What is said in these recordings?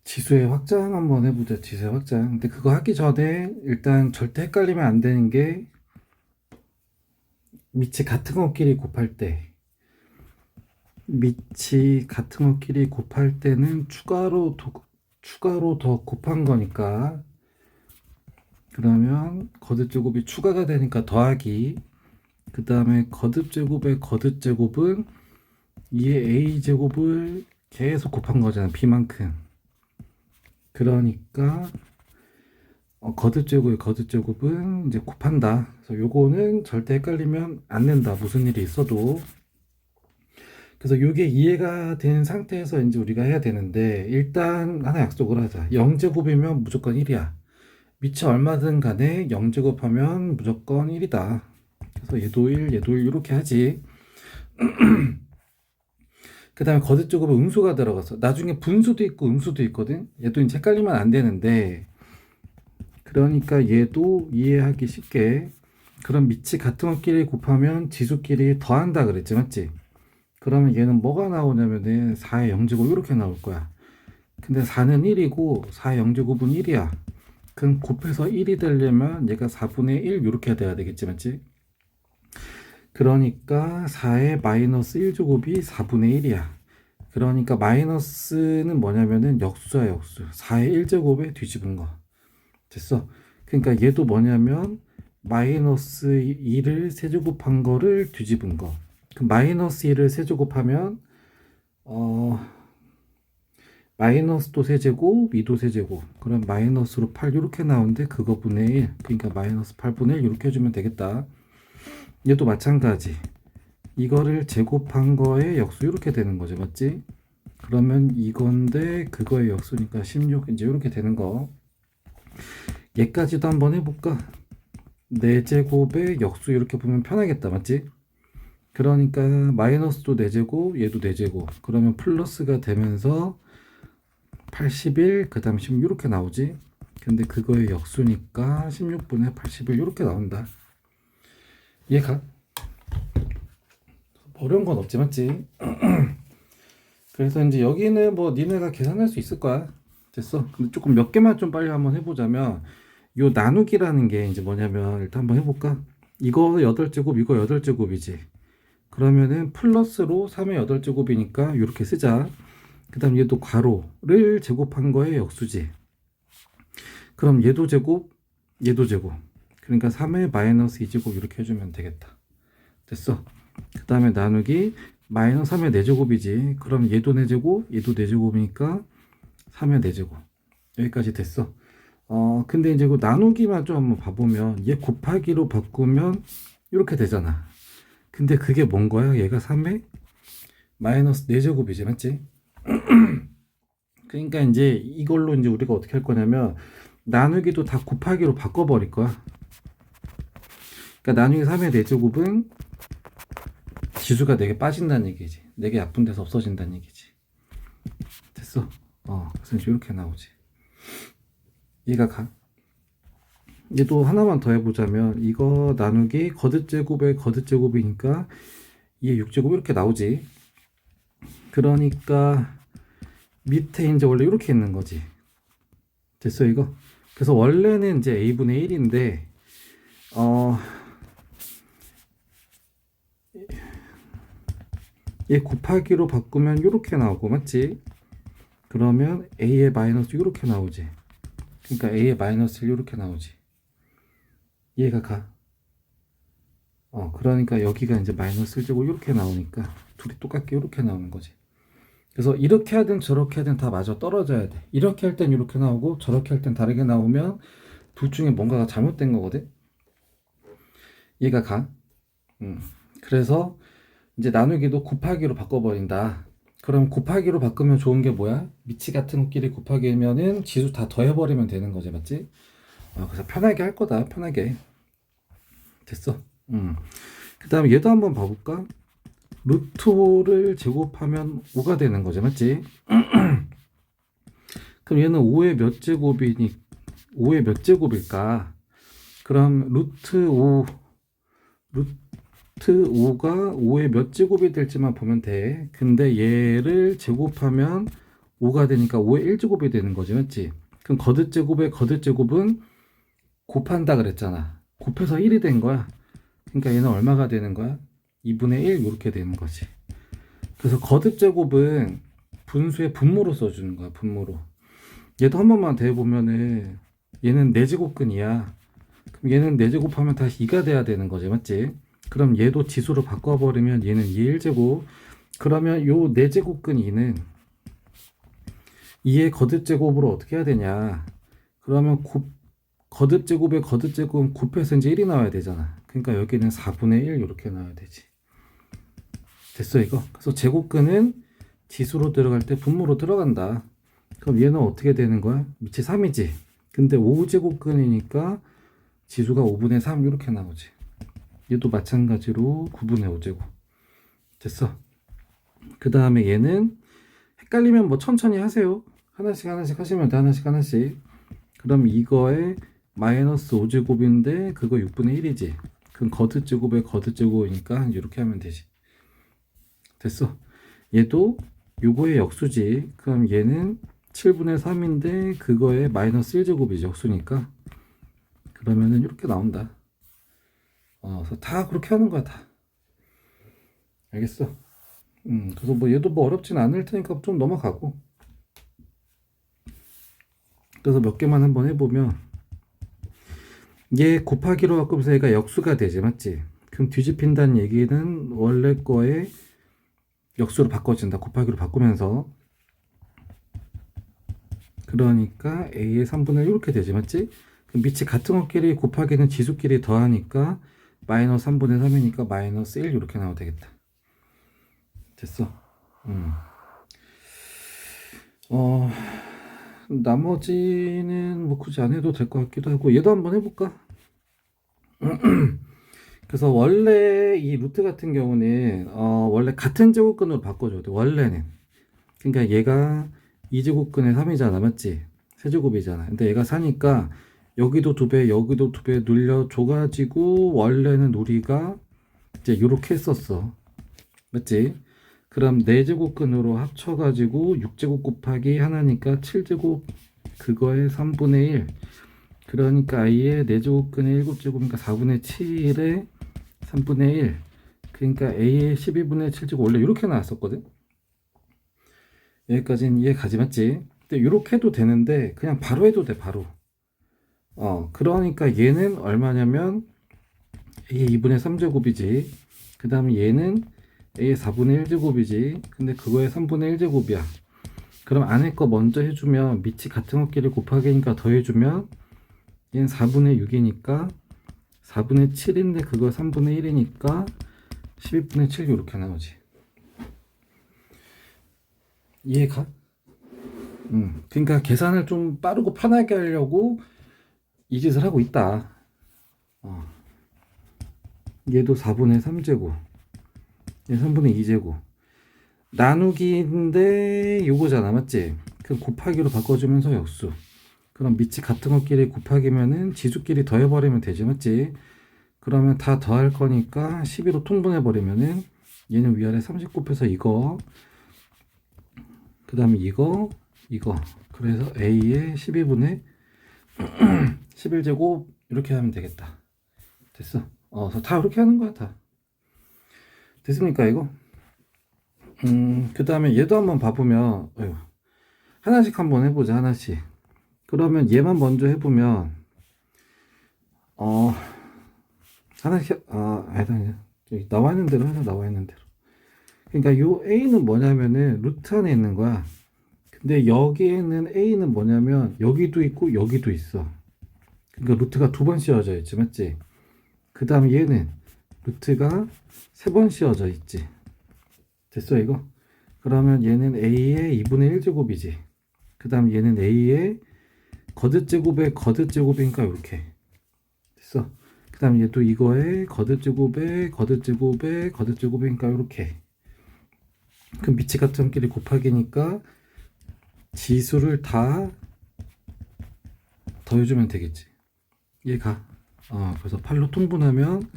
지수의 확장 한번 해보자. 지수의 확장. 근데 그거 하기 전에 일단 절대 헷갈리면 안 되는 게 밑이 같은 것끼리 곱할 때 밑이 같은 것끼리 곱할 때는 추가로 더 곱한 거니까 그러면 거듭제곱이 추가가 되니까 더하기 그 다음에 거듭제곱의 거듭제곱은 이에 a제곱을 계속 곱한 거잖아. b만큼. 그러니까 거듭제곱의 거듭제곱은 이제 곱한다. 그래서 요거는 절대 헷갈리면 안 된다. 무슨 일이 있어도. 그래서 요게 이해가 된 상태에서 이제 우리가 해야 되는데 일단 하나 약속을 하자. 0제곱이면 무조건 1이야. 밑이 얼마든 간에 0제곱하면 무조건 1이다. 그래서 얘도 1, 얘도 1 이렇게 하지. 그 다음에 거듭제곱에 음수가 들어갔어. 나중에 분수도 있고 음수도 있거든. 얘도 이제 헷갈리면 안 되는데 그러니까 얘도 이해하기 쉽게 그럼 밑이 같은 것끼리 곱하면 지수끼리 더한다 그랬지 맞지? 그러면 얘는 뭐가 나오냐면은 4의 0제곱 이렇게 나올 거야. 근데 4는 1이고 4의 0제곱은 1이야. 그럼 곱해서 1이 되려면 얘가 4분의 1 이렇게 돼야 되겠지 맞지? 그러니까 4의 마이너스 1제곱이 4분의 1이야. 그러니까 마이너스는 뭐냐면은 역수야 역수. 4의 1제곱에 뒤집은 거. 됐어. 그러니까 얘도 뭐냐면 마이너스 2를 세제곱한 거를 뒤집은 거. 그 마이너스 2를 세제곱하면 마이너스도 세제곱, 2도 세제곱. 그럼 마이너스로 8 이렇게 나오는데 그거 분의 1. 그러니까 마이너스 8분의 1 이렇게 해주면 되겠다. 얘도 마찬가지. 이거를 제곱한 거에 역수 이렇게 되는 거죠. 맞지? 그러면 이건데 그거의 역수니까 16 이제 이렇게 되는 거. 얘까지도 한번 해볼까? 4제곱의 역수 이렇게 보면 편하겠다. 맞지? 그러니까 마이너스도 4제곱, 얘도 4제곱. 그러면 플러스가 되면서 81, 그 다음 16 이렇게 나오지. 근데 그거의 역수니까 16분의 81 이렇게 나온다. 얘가 어려운 건 없지 맞지? 그래서 이제 여기는 뭐 니네가 계산할 수 있을 거야. 됐어. 근데 조금 몇 개만 좀 빨리 한번 해보자면 요 나누기라는 게 이제 뭐냐면 일단 한번 해볼까? 이거 8제곱 이거 8제곱이지. 그러면은 플러스로 3의 8제곱이니까 이렇게 쓰자. 그 다음 얘도 괄호를 제곱한 거에 역수지. 그럼 얘도 제곱 얘도 제곱. 그러니까 3의 마이너스 2제곱 이렇게 해주면 되겠다. 됐어. 그 다음에 나누기 마이너스 3의 4제곱이지. 그럼 얘도 4제곱 얘도 4제곱이니까 3의 4제곱. 여기까지 됐어. 근데 이제 그 나누기만 좀 한번 봐보면 얘 곱하기로 바꾸면 이렇게 되잖아. 근데 그게 뭔 거야? 얘가 3의 마이너스 4제곱이지 맞지? 그러니까 이제 이걸로 이제 우리가 어떻게 할 거냐면 나누기도 다 곱하기로 바꿔버릴 거야. 그러니까 나누기 3의 4제곱은 지수가 4개 빠진다는 얘기지. 4개 약분 돼서 없어진다는 얘기지. 됐어. 그래서 이제 이렇게 나오지. 얘가 가. 얘도 하나만 더 해보자면 이거 나누기 거듭제곱의 거듭제곱이니까 얘 6제곱 이렇게 나오지. 그러니까 밑에 이제 원래 이렇게 있는 거지. 됐어 이거. 그래서 원래는 이제 a분의 1인데 얘 곱하기로 바꾸면 이렇게 나오고 맞지? 그러면 a의 마이너스 이렇게 나오지. 그러니까 a의 마이너스 1 이렇게 나오지. 얘가 가. 그러니까 여기가 이제 마이너스 1제곱 이렇게 나오니까 둘이 똑같게 이렇게 나오는 거지. 그래서 이렇게 하든 저렇게 하든 다 맞아 떨어져야 돼. 이렇게 할 땐 이렇게 나오고 저렇게 할 땐 다르게 나오면 둘 중에 뭔가가 잘못된 거거든. 얘가 가. 그래서 이제 나누기도 곱하기로 바꿔버린다. 그럼 곱하기로 바꾸면 좋은 게 뭐야? 밑이 같은 것끼리 곱하기면은 지수 다 더해버리면 되는 거지, 맞지? 그래서 편하게 할 거다, 편하게. 됐어. 그 다음에 얘도 한번 봐볼까? 루트 5를 제곱하면 5가 되는 거지, 맞지? 그럼 얘는 5의 몇 제곱일까? 그럼 루트 5가 5의 몇 제곱이 될지만 보면 돼. 근데 얘를 제곱하면 5가 되니까 5의 1제곱이 되는 거지, 맞지? 그럼 거듭제곱의 거듭제곱은 곱한다 그랬잖아. 곱해서 1이 된 거야. 그러니까 얘는 얼마가 되는 거야? 2분의 1 이렇게 되는 거지. 그래서 거듭제곱은 분수의 분모로 써주는 거야, 분모로. 얘도 한 번만 더 해보면은 얘는 4제곱근이야. 그럼 얘는 4제곱하면 다시 2가 돼야 되는 거지, 맞지? 그럼 얘도 지수로 바꿔버리면 얘는 2의 1제곱. 그러면 요 4제곱근 2는 2의 거듭제곱으로 어떻게 해야 되냐? 그러면 거듭제곱의 거듭제곱은 곱해서 이제 1이 나와야 되잖아. 그러니까 여기는 4분의 1 이렇게 나와야 되지. 됐어 이거? 그래서 제곱근은 지수로 들어갈 때 분모로 들어간다. 그럼 얘는 어떻게 되는 거야? 밑이 3이지. 근데 5제곱근이니까 지수가 5분의 3 이렇게 나오지. 얘도 마찬가지로 9분의 5제곱. 됐어. 그 다음에 얘는 헷갈리면 뭐 천천히 하세요. 하나씩 하나씩 하시면 돼. 하나씩 하나씩. 그럼 이거에 마이너스 5제곱인데 그거 6분의 1이지. 그럼 거듭제곱에 거듭제곱이니까 이렇게 하면 되지. 됐어. 얘도 요거의 역수지. 그럼 얘는 7분의 3인데 그거에 마이너스 1제곱이지. 역수니까. 그러면은 이렇게 나온다. 그래서 다 그렇게 하는 거야, 다. 알겠어? 그래서 뭐 얘도 뭐 어렵진 않을 테니까 좀 넘어가고. 그래서 몇 개만 한번 해보면 얘 곱하기로 바꾸면서 얘가 역수가 되지, 맞지? 그럼 뒤집힌다는 얘기는 원래 거에 역수로 바꿔진다. 곱하기로 바꾸면서. 그러니까 a의 3분의 1 이렇게 되지, 맞지? 그럼 밑이 같은 것끼리 곱하기는 지수끼리 더하니까 마이너스 3분의 3이니까 마이너스 1 이렇게 나와도 되겠다. 됐어. 나머지는 뭐 굳이 안 해도 될 것 같기도 하고 얘도 한번 해볼까? 그래서 원래 이 루트 같은 경우는 원래 같은 제곱근으로 바꿔줘야 돼. 원래는. 그러니까 얘가 2제곱근에 3이잖아, 맞지? 세제곱이잖아. 근데 얘가 4니까 여기도 2배, 여기도 2배 눌려줘가지고 원래는 우리가 이제 이렇게 했었어, 맞지? 그럼 4제곱근으로 합쳐가지고 6제곱 곱하기 하나니까 7제곱 그거의 3분의 1. 그러니까 a의 4제곱근의 7제곱이니까 4분의 7의 3분의 1. 그러니까 a의 12분의 7제곱 원래 이렇게 나왔었거든. 여기까지는 이해가지, 맞지? 근데 이렇게 해도 되는데 그냥 바로 해도 돼, 바로. 그러니까 얘는 얼마냐면 a의 2분의 3제곱이지. 그 다음에 얘는 a의 4분의 1제곱이지. 근데 그거의 3분의 1제곱이야. 그럼 안에 거 먼저 해주면 밑이 같은 것끼리 곱하기니까 더해주면 얘는 4분의 6이니까 4분의 7인데 그거 3분의 1이니까 12분의 7 이렇게 나오지. 이해가? 그러니까 계산을 좀 빠르고 편하게 하려고 이 짓을 하고 있다. 얘도 4분의 3제곱, 얘 3분의 2제곱. 나누기인데 요거잖아, 맞지? 그럼 곱하기로 바꿔주면서 역수. 그럼 밑이 같은 것끼리 곱하기면은 지수끼리 더해버리면 되지, 맞지? 그러면 다 더할 거니까 12로 통분해버리면은 얘는 위아래 30 곱해서 이거, 그 다음에 이거. 그래서 a의 12분의 11제곱 이렇게 하면 되겠다. 됐어. 그래서 다 이렇게 하는 거야, 다. 됐습니까, 이거? 그 다음에 얘도 한번 봐보면, 하나씩 한번 해보자, 하나씩. 그러면 얘만 먼저 해보면, 하나씩, 아니다, 여기 나와 있는 대로 하자, 나와 있는 대로. 그러니까 요 a는 뭐냐면은 루트 안에 있는 거야. 근데 여기에는 a는 뭐냐면 여기도 있고 여기도 있어. 그러니까 루트가 2번 씌워져 있지, 맞지? 그 다음 얘는 루트가 3번 씌워져 있지. 됐어 이거? 그러면 얘는 a의 2분의 1제곱이지. 그 다음 얘는 a의 거듭제곱의 거듭제곱이니까 이렇게 됐어. 그 다음 얘도 이거의 거듭제곱의 거듭제곱의 거듭제곱이니까 이렇게. 그럼 밑이 같은 끼리 곱하기니까 지수를 다 더해주면 되겠지. 얘가 그래서 8로 통분하면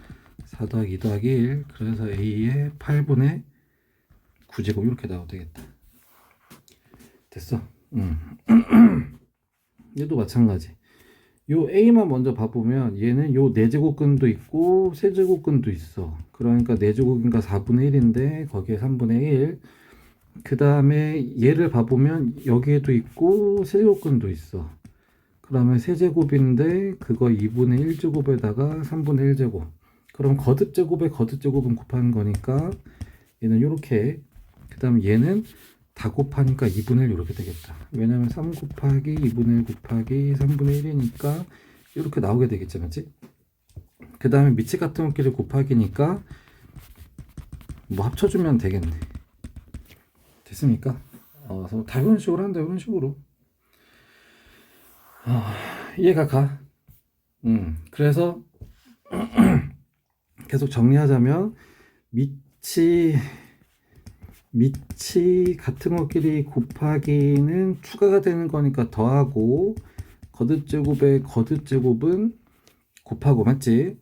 4 더하기 2 더하기 1. 그래서 a의 8분의 9제곱 이렇게 나와도 되겠다. 됐어. 얘도 마찬가지. 요 A만 먼저 봐보면 얘는 요 4제곱근도 있고 세제곱근도 있어. 그러니까 4제곱인가 4분의 1인데 거기에 3분의 1. 그 다음에 얘를 봐보면 여기에도 있고 세제곱근도 있어. 그러면 세제곱인데 그거 2분의 1제곱에다가 3분의 1제곱. 그럼 거듭제곱에 거듭제곱은 곱하는 거니까 얘는 요렇게. 그 다음 얘는 다 곱하니까 2분의 1 이렇게 되겠다. 왜냐면 3 곱하기 2분의 1 곱하기 3분의 1이니까 이렇게 나오게 되겠지, 맞지? 그 다음에 밑이 같은 것끼리 곱하기니까 뭐 합쳐주면 되겠네. 됐습니까? 그래서 다 이런 식으로 한다, 이런 식으로. 이해가 가. 그래서 계속 정리하자면 밑이 같은 것끼리 곱하기는 추가가 되는 거니까 더하고 거듭제곱에 거듭제곱은 곱하고, 맞지?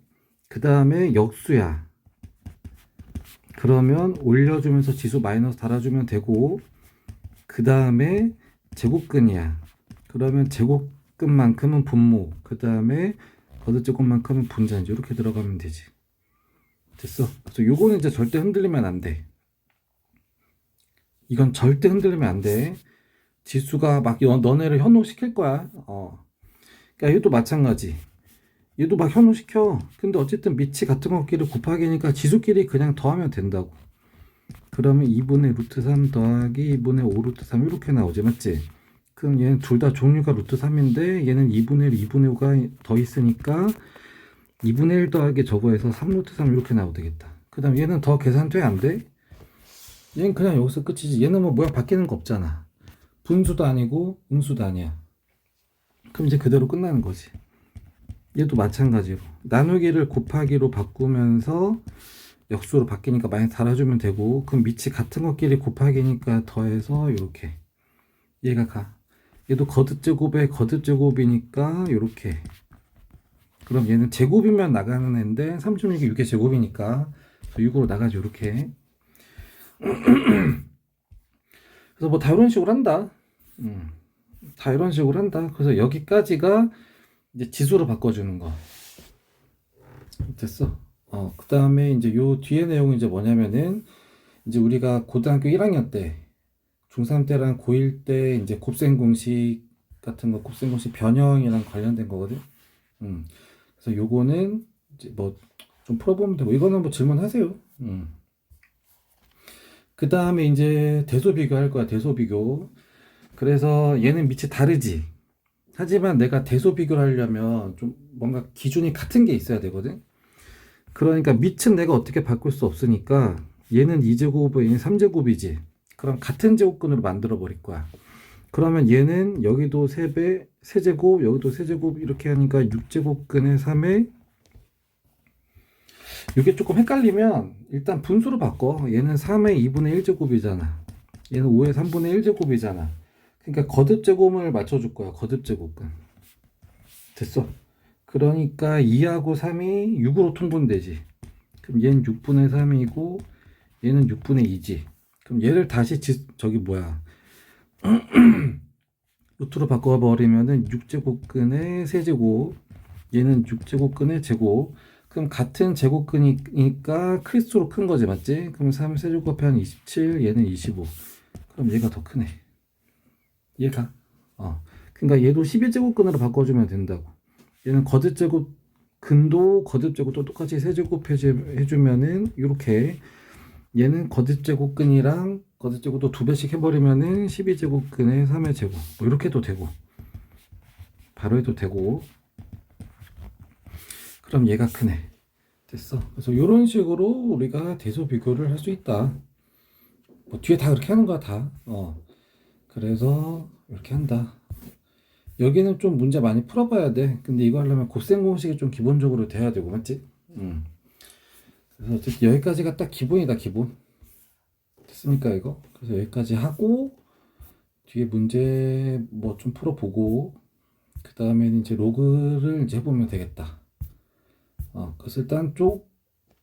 그 다음에 역수야. 그러면 올려주면서 지수 마이너스 달아주면 되고, 그 다음에 제곱근이야. 그러면 제곱근만큼은 분모, 그 다음에 거듭제곱만큼은 분자, 이렇게 들어가면 되지. 됐어. 그래서 요거는 이제 절대 흔들리면 안 돼. 이건 절대 흔들리면 안 돼. 지수가 막 너네를 현혹시킬 거야. 그러니까 얘도 마찬가지. 얘도 막 현혹시켜. 근데 어쨌든 밑이 같은 것끼리 곱하기니까 지수끼리 그냥 더하면 된다고. 그러면 2분의 루트 3 더하기 2분의 5 루트 3 이렇게 나오지, 맞지? 그럼 얘는 둘 다 종류가 루트 3인데 얘는 2분의 1, 2분의 5가 더 있으니까 2분의 1 더하기 저거에서 3 루트 3 이렇게 나오면 되겠다. 그 다음 얘는 더 계산돼? 안 돼? 얘는 그냥 여기서 끝이지. 얘는 뭐 모양 바뀌는 거 없잖아. 분수도 아니고 음수도 아니야. 그럼 이제 그대로 끝나는 거지. 얘도 마찬가지로 나누기를 곱하기로 바꾸면서 역수로 바뀌니까 많이 달아주면 되고, 그럼 밑이 같은 것끼리 곱하기니까 더해서 이렇게 얘가 가. 얘도 거듭제곱에 거듭제곱이니까 이렇게. 그럼 얘는 제곱이면 나가는 애인데 36이 6의 제곱이니까 6으로 나가죠, 이렇게. 그래서 뭐 다 이런 식으로 한다. 다 이런 식으로 한다. 그래서 여기까지가 이제 지수로 바꿔주는 거. 됐어. 그 다음에 이제 요 뒤에 내용이 이제 뭐냐면은, 이제 우리가 고등학교 1학년 때, 중3 때랑 고1 때 이제 곱셈 공식 같은 거, 곱셈 공식 변형이랑 관련된 거거든. 그래서 요거는 이제 뭐 좀 풀어보면 되고, 이거는 뭐 질문하세요. 그 다음에 이제 대소 비교할 거야, 대소 비교. 그래서 얘는 밑이 다르지. 하지만 내가 대소 비교를 하려면 좀 뭔가 기준이 같은 게 있어야 되거든. 그러니까 밑은 내가 어떻게 바꿀 수 없으니까 얘는 2제곱, 얘는 3제곱이지. 그럼 같은 제곱근으로 만들어 버릴 거야. 그러면 얘는 여기도 3배, 세제곱, 여기도 세제곱 이렇게 하니까 6제곱근에 3에, 이게 조금 헷갈리면 일단 분수로 바꿔. 얘는 3의 2분의 1제곱이잖아. 얘는 5의 3분의 1제곱이잖아. 그러니까 거듭제곱을 맞춰줄 거야. 거듭제곱근. 됐어. 그러니까 2하고 3이 6으로 통분되지. 그럼 얘는 6분의 3이고 얘는 6분의 2지. 그럼 얘를 다시 저기 뭐야 루트로 바꿔버리면은 6제곱근의 세제곱, 얘는 6제곱근의 제곱. 그럼 같은 제곱근이니까 클수록 큰 거지, 맞지? 그럼 3 세제곱 곱하면 27, 얘는 25. 그럼 얘가 더 크네. 얘가. 그러니까 얘도 12제곱근으로 바꿔주면 된다고. 얘는 거듭제곱 근도 거듭제곱도 똑같이 세제곱 해주면은 이렇게, 얘는 거듭제곱근이랑 거듭제곱도 2배씩 해버리면은 12제곱근에 3의 제곱, 뭐 이렇게 해도 되고 바로 해도 되고. 그럼 얘가 크네. 됐어. 그래서 이런 식으로 우리가 대소 비교를 할 수 있다. 뭐 뒤에 다 그렇게 하는 거야, 다. 그래서 이렇게 한다. 여기는 좀 문제 많이 풀어봐야 돼. 근데 이거 하려면 곱셈 공식이 좀 기본적으로 돼야 되고, 맞지? 그래서 어쨌든 여기까지가 딱 기본이다, 기본. 됐습니까, 이거? 그래서 여기까지 하고 뒤에 문제 뭐 좀 풀어보고, 그 다음에는 이제 로그를 이제 해보면 되겠다. 그래서 일단 쪽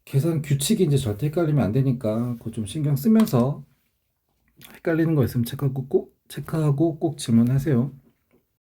계산 규칙이 이제 절대 헷갈리면 안 되니까 그거 좀 신경 쓰면서 헷갈리는 거 있으면 체크하고 꼭 체크하고 꼭 질문하세요.